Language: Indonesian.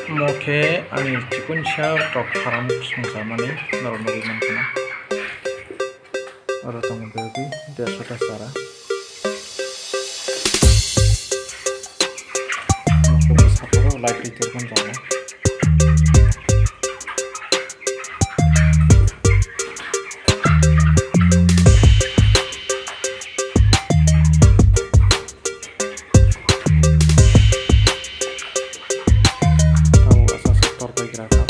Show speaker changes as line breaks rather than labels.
Moke ani cikun siya tok haram sangsamani naron nabi mankana. Aro tongo baby dia sudah sara. Moke saporo light itu pun jalan. Tahu asal sektor bergerak.